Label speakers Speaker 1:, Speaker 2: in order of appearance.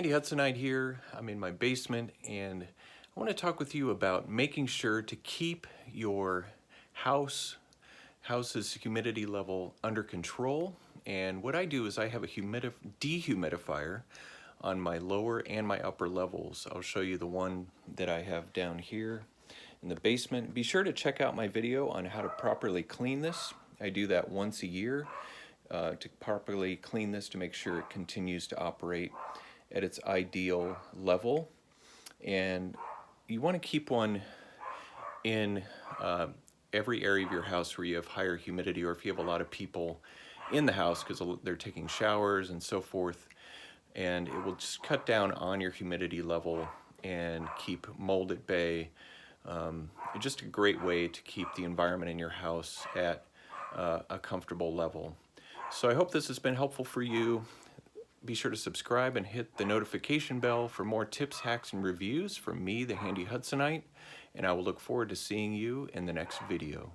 Speaker 1: Handy Hudsonite here. I'm in my basement and I want to talk with you about making sure to keep your house's humidity level under control. And what I do is I have a dehumidifier on my lower and my upper levels. I'll show you the one that I have down here in the basement. Be sure to check out my video on how to properly clean this. I do that once a year to properly clean this to make sure it continues to operate at its ideal level. And you want to keep one in every area of your house where you have higher humidity, or if you have a lot of people in the house because they're taking showers and so forth, and it will just cut down on your humidity level and keep mold at bay. Just a great way to keep the environment in your house at a comfortable level. So I hope this has been helpful for you. Be sure to subscribe and hit the notification bell for more tips, hacks, and reviews from me, the Handy Hudsonite, and I will look forward to seeing you in the next video.